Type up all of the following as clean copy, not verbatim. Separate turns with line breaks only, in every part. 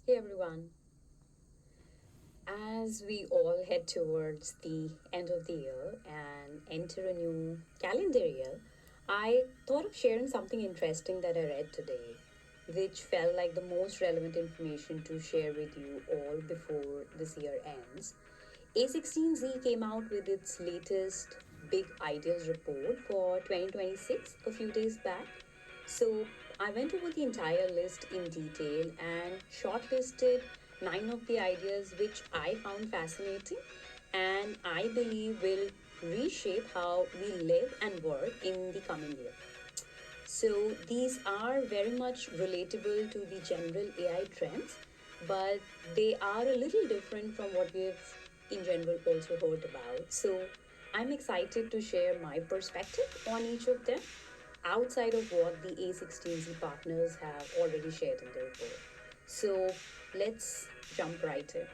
Hey everyone. As we all head towards the end of the year and enter a new calendar year, I thought of sharing something interesting that I read today, which felt like the most relevant information to share with you all before this year ends. A16z came out with its latest Big Ideas report for 2026 a few days back. So I went over the entire list in detail and shortlisted 9 of the ideas which I found fascinating and I believe will reshape how we live and work in the coming year. So these are very much relatable to the general AI trends, but they are a little different from what we've in general also heard about. So I'm excited to share my perspective on each of them outside of what the A16z partners have already shared in their report. So let's jump right in.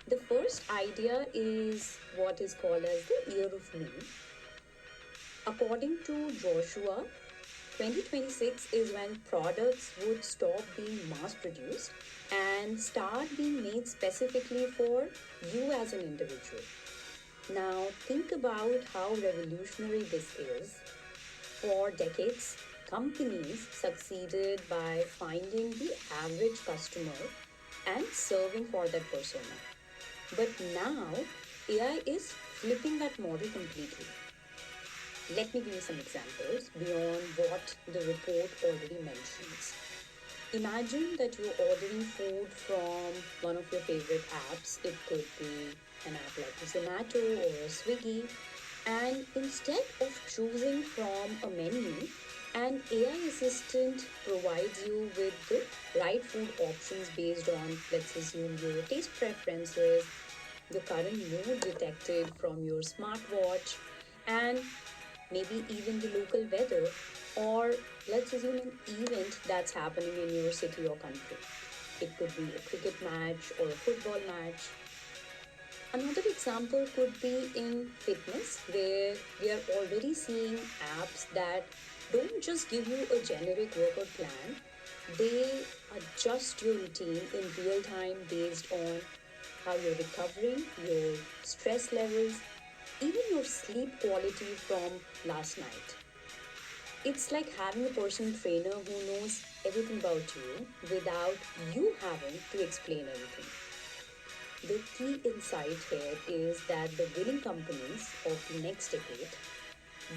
The first idea is what is called as the year of me. According to Joshua, 2026 is when products would stop being mass produced and start being made specifically for you as an individual. Now, think about how revolutionary this is. For decades, companies succeeded by finding the average customer and serving for that persona. But now, AI is flipping that model completely. Let me give you some examples beyond what the report already mentions. Imagine that you're ordering food from one of your favorite apps. It could be an app like Zomato or a Swiggy. And instead of choosing from a menu, an AI assistant provides you with the right food options based on, let's assume, your taste preferences, the current mood detected from your smartwatch, and maybe even the local weather, or let's assume an event that's happening in your city or country. It could be a cricket match or a football match. Another example could be in fitness, where we are already seeing apps that don't just give you a generic workout plan, they adjust your routine in real time based on how you're recovering, your stress levels, even your sleep quality from last night. It's like having a personal trainer who knows everything about you without you having to explain anything. The key insight here is that the winning companies of the next decade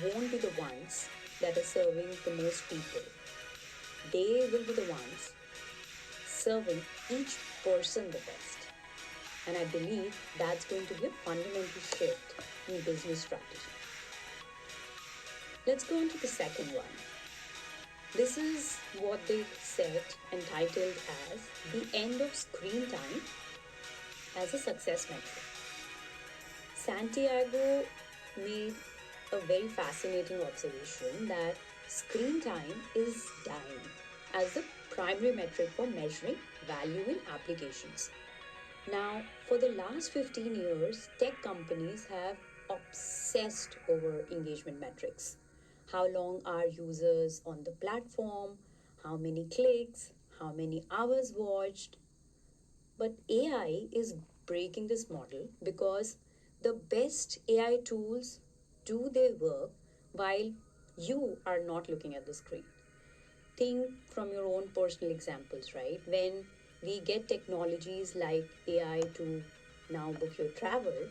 won't be the ones that are serving the most people. They will be the ones serving each person the best. And I believe that's going to be a fundamental shift in business strategy. Let's go on to the second one. This is what they said entitled as the end of screen time as a success metric. Santiago made a very fascinating observation that screen time is dying as the primary metric for measuring value in applications. Now, for the last 15 years, tech companies have obsessed over engagement metrics. How long are users on the platform? How many clicks? How many hours watched? But AI is breaking this model because the best AI tools do their work while you are not looking at the screen. Think from your own personal examples, right? When we get technologies like AI to now book your travel,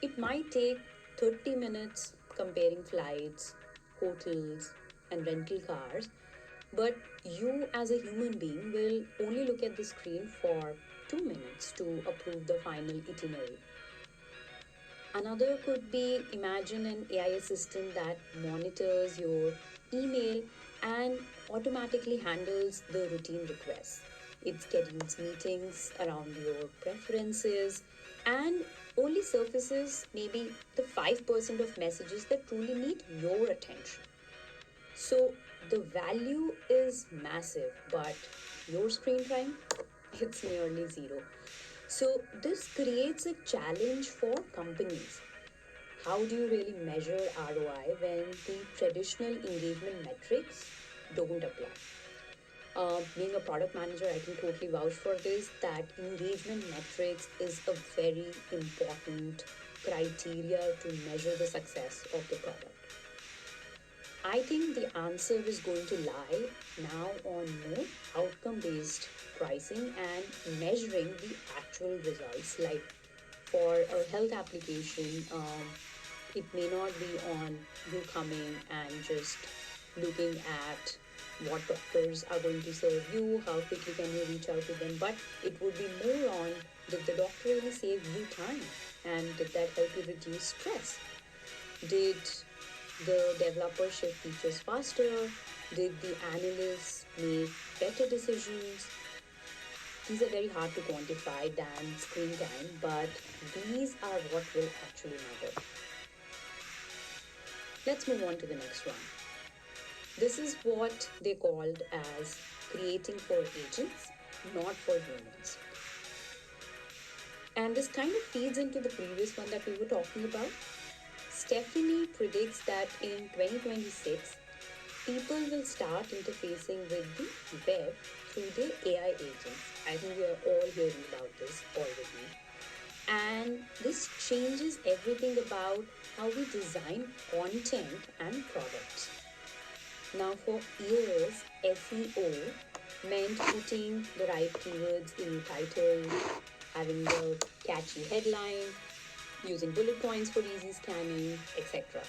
it might take 30 minutes comparing flights, hotels, and rental cars, but you as a human being will only look at the screen for 2 minutes to approve the final itinerary. Another could be imagine an AI assistant that monitors your email and automatically handles the routine requests. It schedules meetings around your preferences and only surfaces maybe the 5% of messages that truly need your attention. So the value is massive, but your screen time, it's nearly zero. So this creates a challenge for companies. How do you really measure ROI when the traditional engagement metrics don't apply? Being a product manager, I can totally vouch for this, that engagement metrics is a very important criteria to measure the success of the product. I think the answer is going to lie now on more outcome based pricing and measuring the actual results. Like for a health application, it may not be on you coming and just looking at what doctors are going to serve you, how quickly can you reach out to them, but it would be more on, did the doctor really save you time and did that help you reduce stress? Did the developer ship features faster? Did the analysts make better decisions? These are very hard to quantify than screen time, but these are what will actually matter. Let's move on to the next one. This is what they called as creating for agents, not for humans. And this kind of feeds into the previous one that we were talking about. Stephanie predicts that in 2026, people will start interfacing with the web through the AI agents. I think we are all hearing about this already. And this changes everything about how we design content and products. Now, for years, SEO meant putting the right keywords in your title, having the catchy headline, using bullet points for easy scanning, etc.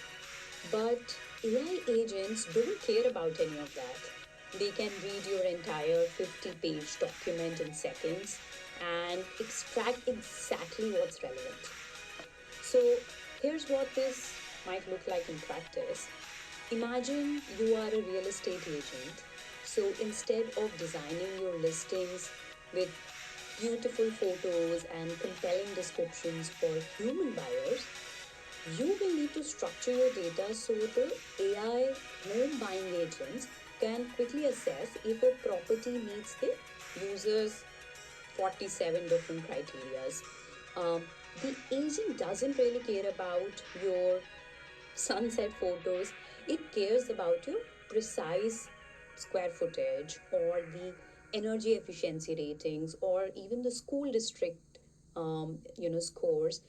But AI agents don't care about any of that. They can read your entire 50-page document in seconds and extract exactly what's relevant. So here's what this might look like in practice. Imagine you are a real estate agent. So instead of designing your listings with beautiful photos and compelling descriptions for human buyers, you will need to structure your data so the AI home buying agents can quickly assess if a property meets the user's 47 different criterias. The agent doesn't really care about your sunset photos, it cares about your precise square footage or the energy efficiency ratings or even the school district scores,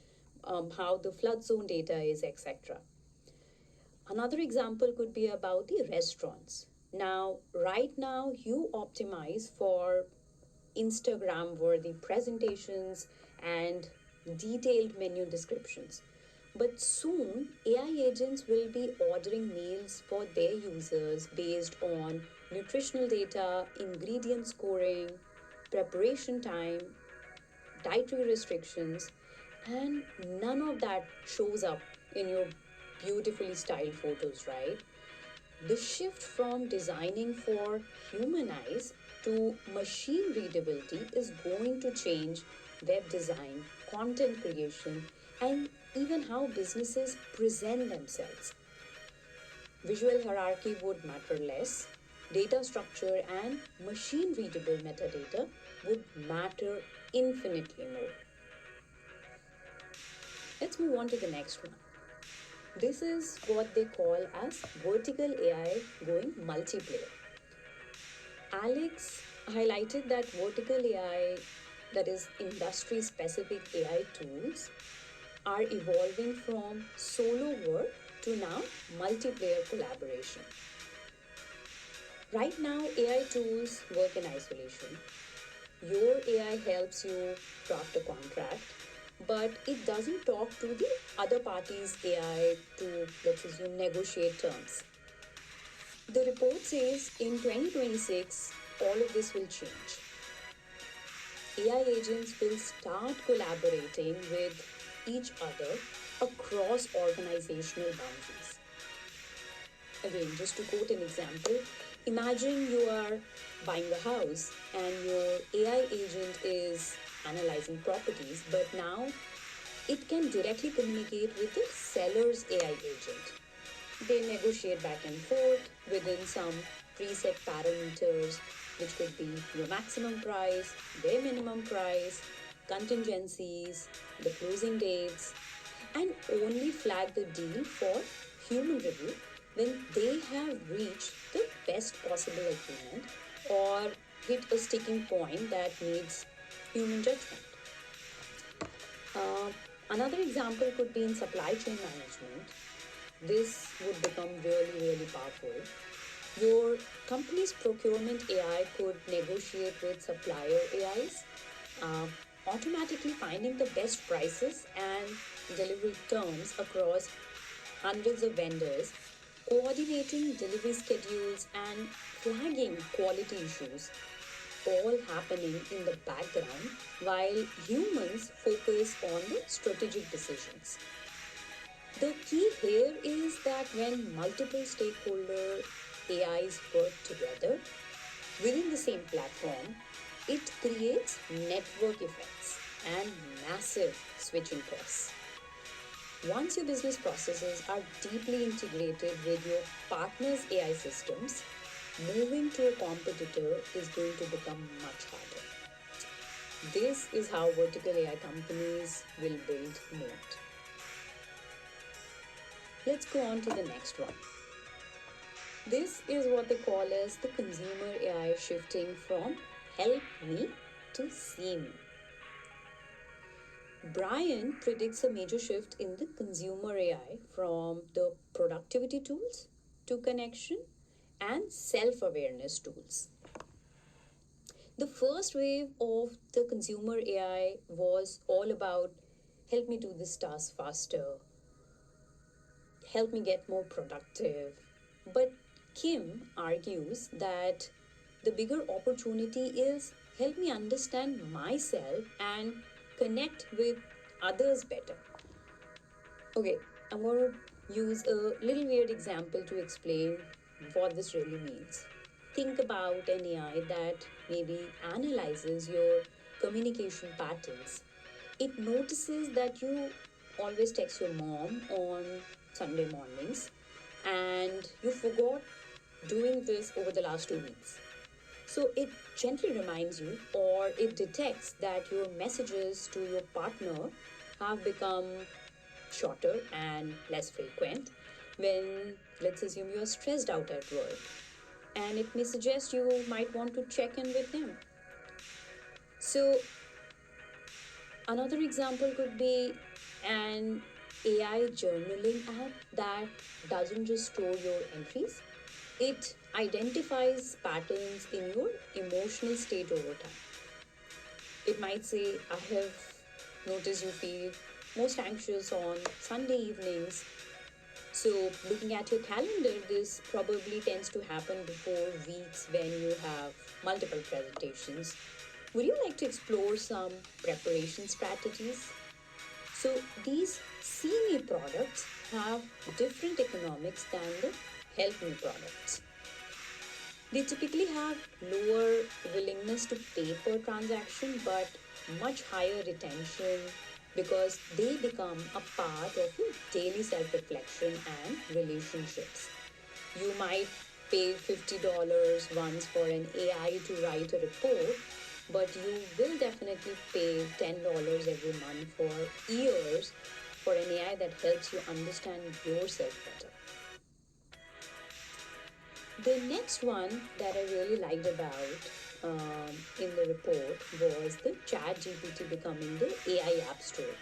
how the flood zone data is, etc. Another example could be about the restaurants. Now, right now, you optimize for Instagram worthy presentations and detailed menu descriptions. But soon, AI agents will be ordering meals for their users based on nutritional data, ingredient scoring, preparation time, dietary restrictions, and none of that shows up in your beautifully styled photos, right? The shift from designing for human eyes to machine readability is going to change web design, content creation, and even how businesses present themselves. Visual hierarchy would matter less, data structure and machine readable metadata would matter infinitely more. Let's move on to the next one. This is what they call as vertical AI going multiplayer. Alex highlighted that vertical AI, that is industry specific AI tools, are evolving from solo work to now multiplayer collaboration. Right now, AI tools work in isolation. Your AI helps you draft a contract, but it doesn't talk to the other party's AI to, let's assume, negotiate terms. The report says in 2026, all of this will change. AI agents will start collaborating with each other across organizational boundaries. Again, just to quote an example, imagine you are buying a house and your AI agent is analyzing properties, but now it can directly communicate with the seller's AI agent. They negotiate back and forth within some preset parameters, which could be your maximum price, their minimum price, contingencies, the closing dates, and only flag the deal for human review when they have reached the best possible agreement or hit a sticking point that needs human judgment. Uh, Another example could be in supply chain management. This would become really, really powerful. Your company's procurement AI could negotiate with supplier AIs, uh, automatically finding the best prices and delivery terms across hundreds of vendors, coordinating delivery schedules, and flagging quality issues, all happening in the background while humans focus on the strategic decisions. The key here is that when multiple stakeholder AIs work together within the same platform, it creates network effects and massive switching costs. Once your business processes are deeply integrated with your partner's AI systems, moving to a competitor is going to become much harder. This is how vertical AI companies will build moat. Let's go on to the next one. This is what they call as the consumer AI shifting from help me to see me. Brian predicts a major shift in the consumer AI from the productivity tools to connection and self awareness tools. The first wave of the consumer AI was all about help me do this task faster, help me get more productive. But Kim argues that the bigger opportunity is help me understand myself and connect with others better. Okay, I'm going to use a little weird example to explain what this really means. Think about an AI that maybe analyzes your communication patterns. It notices that you always text your mom on Sunday mornings and you forgot doing this over the last 2 weeks. So it gently reminds you, or it detects that your messages to your partner have become shorter and less frequent when, let's assume, you're stressed out at work. And it may suggest you might want to check in with them. So, another example could be an AI journaling app that doesn't just store your entries, it identifies patterns in your emotional state over time. It might say, I have noticed you feel most anxious on Sunday evenings. So, looking at your calendar, this probably tends to happen before weeks when you have multiple presentations. Would you like to explore some preparation strategies? So, these see me products have different economics than the help me products. They typically have lower willingness to pay per transaction but much higher retention because they become a part of your daily self reflection and relationships. You might pay $50 once for an AI to write a report, but you will definitely pay $10 every month for years for an AI that helps you understand yourself better. The next one that I really liked about in the report was the ChatGPT becoming the AI App Store.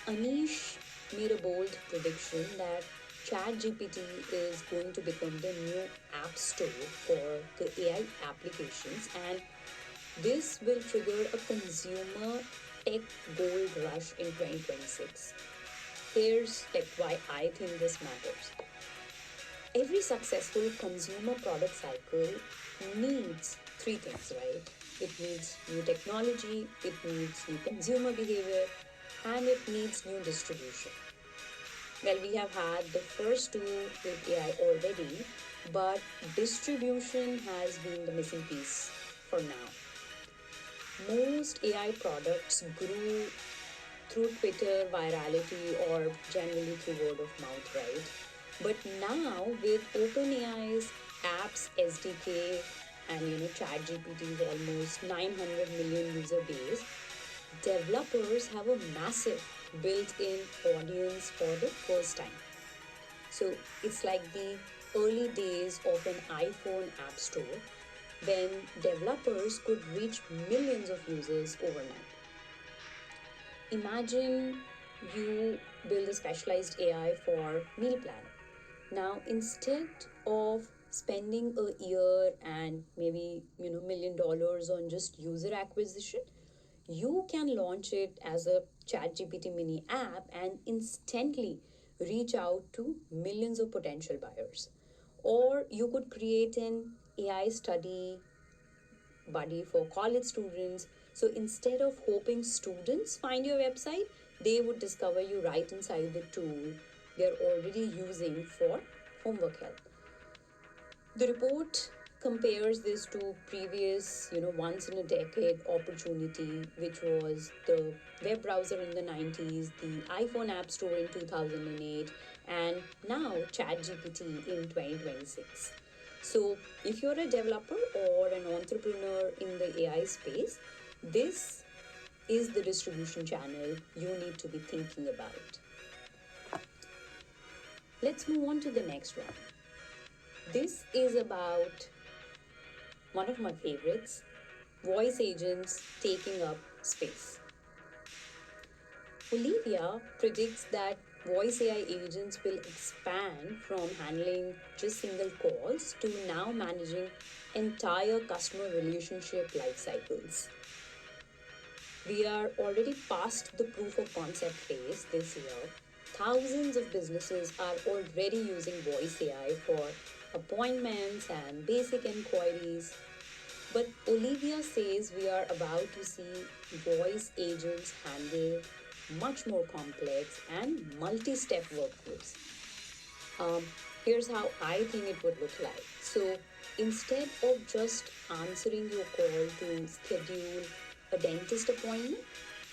Anish made a bold prediction that ChatGPT is going to become the new app store for the AI applications, and this will trigger a consumer tech gold rush in 2026. Here's why I think this matters. Every successful consumer product cycle needs three things, right? It needs new technology, it needs new consumer behavior, and it needs new distribution. Well, we have had the first two with AI already, but distribution has been the missing piece for now. Most AI products grew through Twitter virality or generally through word of mouth, right? But now with OpenAI's apps SDK and ChatGPT's almost 900 million user base, developers have a massive built-in audience for the first time. So it's like the early days of an iPhone app store, when developers could reach millions of users overnight. Imagine you build a specialized AI for meal planning. Now, instead of spending a year and maybe $1 million on just user acquisition, you can launch it as a ChatGPT mini app and instantly reach out to millions of potential buyers. Or you could create an AI study buddy for college students. So instead of hoping students find your website, they would discover you right inside the tool they're already using for homework help. The report compares this to previous, once in a decade opportunity, which was the web browser in the 90s, the iPhone App Store in 2008, and now ChatGPT in 2026. So, if you're a developer or an entrepreneur in the AI space, this is the distribution channel you need to be thinking about. Let's move on to the next one. This is about one of my favorites, voice agents taking up space. Olivia predicts that voice AI agents will expand from handling just single calls to now managing entire customer relationship life cycles. We are already past the proof of concept phase this year. Thousands of businesses are already using voice AI for appointments and basic inquiries. But Olivia says we are about to see voice agents handle much more complex and multi step workflows. Um, Here's how I think it would look like. So instead of just answering your call to schedule a dentist appointment,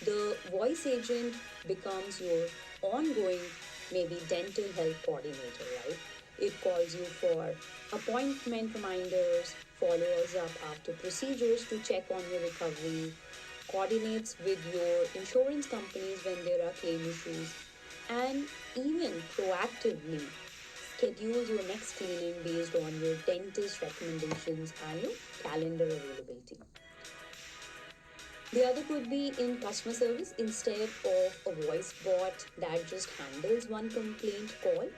the voice agent becomes your ongoing, maybe dental health coordinator, right? It calls you for appointment reminders, follows up after procedures to check on your recovery, coordinates with your insurance companies when there are claim issues, and even proactively schedules your next cleaning based on your dentist recommendations and your calendar availability. The other could be in customer service. Instead of a voice bot that just handles one complaint call,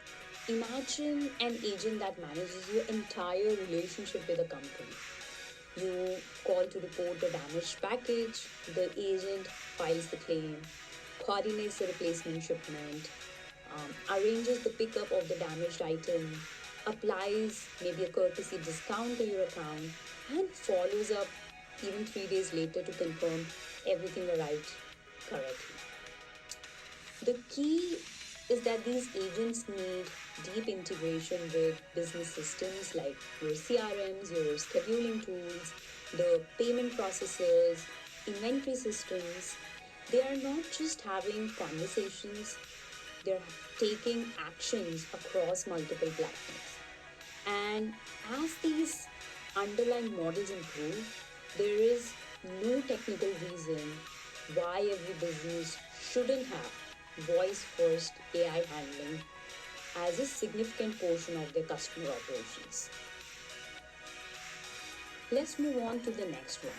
imagine an agent that manages your entire relationship with a company. You call to report the damaged package, the agent files the claim, coordinates the replacement shipment, arranges the pickup of the damaged item, applies maybe a courtesy discount to your account, and follows up even 3 days later to confirm everything arrived correctly. The key is that these agents need deep integration with business systems like your CRMs, your scheduling tools, the payment processors, inventory systems. They are not just having conversations, they're taking actions across multiple platforms. And as these underlying models improve, there is no technical reason why every business shouldn't have voice first AI handling as a significant portion of their customer operations. Let's move on to the next one.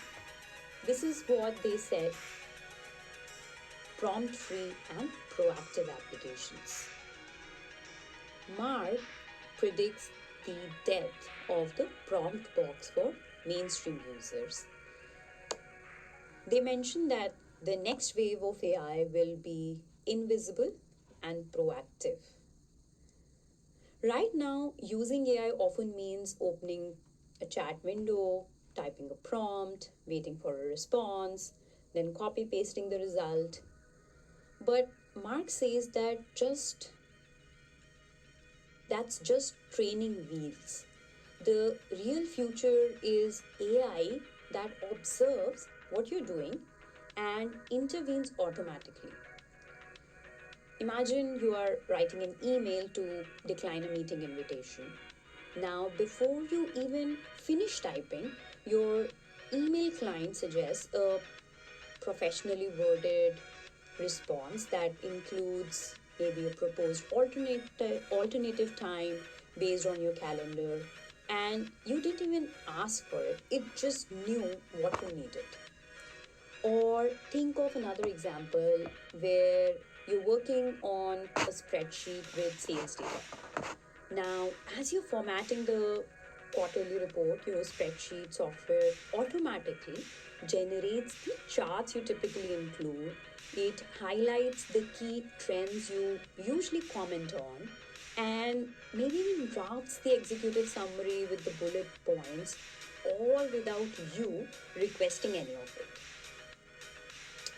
This is what they said, prompt free and proactive applications. Mark predicts the death of the prompt box for mainstream users. They mention that the next wave of AI will be invisible and proactive. Right now, using AI often means opening a chat window, typing a prompt, waiting for a response, then copy pasting the result. But Mark says that that's just training wheels. The real future is AI that observes what you're doing and intervenes automatically. Imagine you are writing an email to decline a meeting invitation. Now, before you even finish typing, your email client suggests a professionally worded response that includes maybe a proposed alternative time based on your calendar, and you didn't even ask for it, it just knew what you needed. Or think of another example where you're working on a spreadsheet with sales data. Now, as you're formatting the quarterly report, spreadsheet software automatically generates the charts you typically include. It highlights the key trends you usually comment on, and maybe even drafts the executive summary with the bullet points, all without you requesting any of it.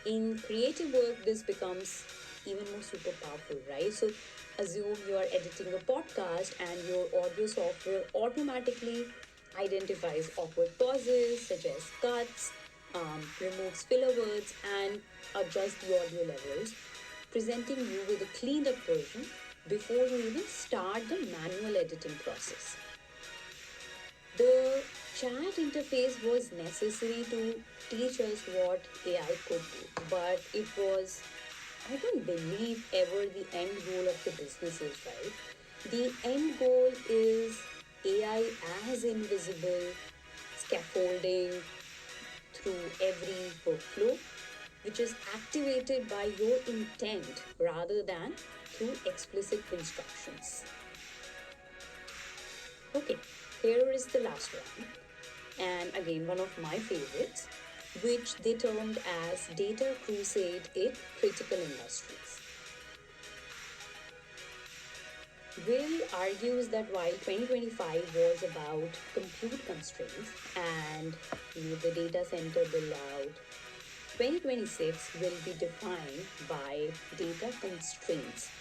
In creative work, this becomes even more super powerful, right? So assume you are editing a podcast and your audio software automatically identifies awkward pauses, suggests cuts, removes filler words, and adjusts the audio levels, presenting you with a cleaned up version before you even start the manual editing process. The chat interface was necessary to teach us what AI could do, but it was, I don't believe, ever the end goal of the business is, right? The end goal is AI as invisible scaffolding through every workflow, which is activated by your intent rather than through explicit instructions. Okay, here is the last one, and again, one of my favorites, which they termed as Data Crusade in Critical Industries. Will argues that while 2025 was about compute constraints and the data center build out, 2026 will be defined by data constraints,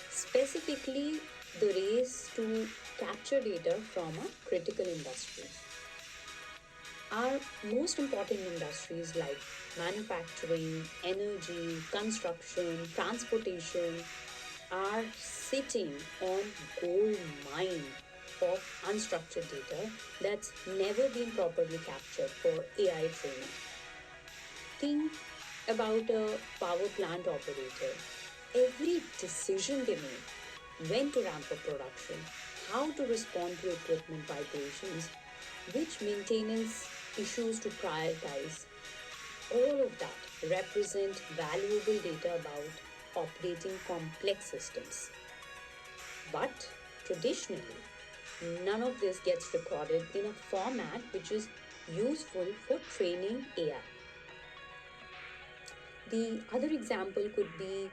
specifically the race to capture data from a critical industry. Our most important industries like manufacturing, energy, construction, transportation are sitting on gold mine of unstructured data that's never been properly captured for AI training. Think about a power plant operator. Every decision they make, when to ramp up production, how to respond to equipment vibrations, which maintenance issues to prioritize, all of that represent valuable data about operating complex systems. But traditionally, none of this gets recorded in a format which is useful for training AI. The other example could be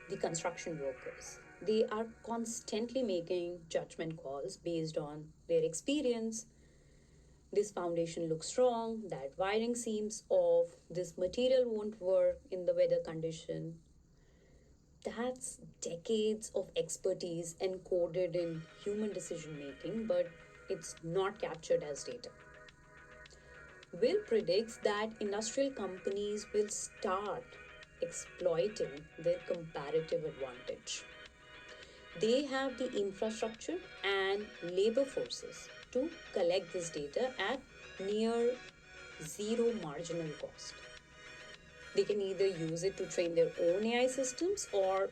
the construction workers. They are constantly making judgment calls based on their experience. This foundation looks strong, that wiring seems off, this material won't work in the weather condition. That's decades of expertise encoded in human decision making, but it's not captured as data. Will predicts that industrial companies will start exploiting their comparative advantage. They have the infrastructure and labor forces to collect this data at near zero marginal cost. They can either use it to train their own AI systems or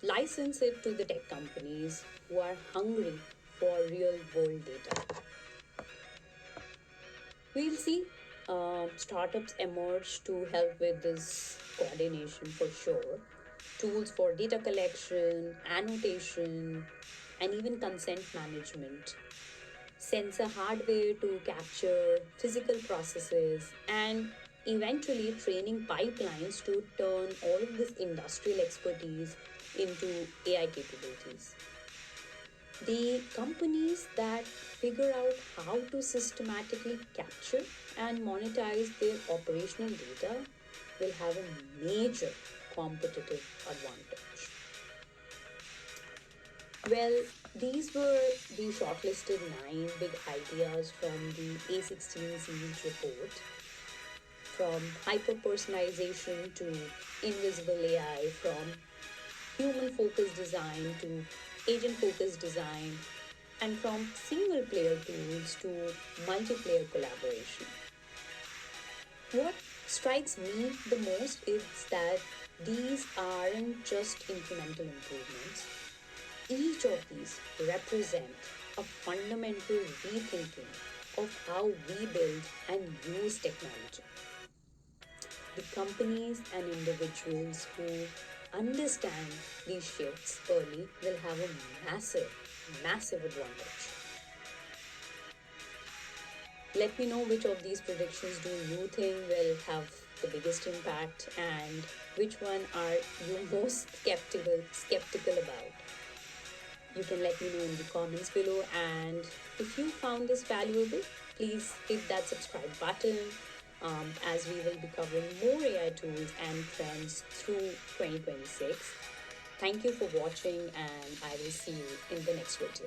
license it to the tech companies who are hungry for real world data. We'll see startups emerge to help with this coordination for sure. Tools for data collection, annotation, and even consent management. Sensor hardware to capture physical processes, and eventually training pipelines to turn all of this industrial expertise into AI capabilities. The companies that figure out how to systematically capture and monetize their operational data will have a major competitive advantage. Well, these were the shortlisted 9 big ideas from the A16z's report, from hyper personalization to invisible AI, from human focused design to agent focused design, and from single player tools to multiplayer collaboration. What strikes me the most is that these aren't just incremental improvements. Each of these represent a fundamental rethinking of how we build and use technology. The companies and individuals who understand these shifts early will have a massive advantage. Let me know which of these predictions do you think will have the biggest impact and which one are you most skeptical about. You can let me know in the comments below, and if you found this valuable, please hit that subscribe button, as we will be covering more AI tools and trends through 2026. Thank you for watching, and I will see you in the next video.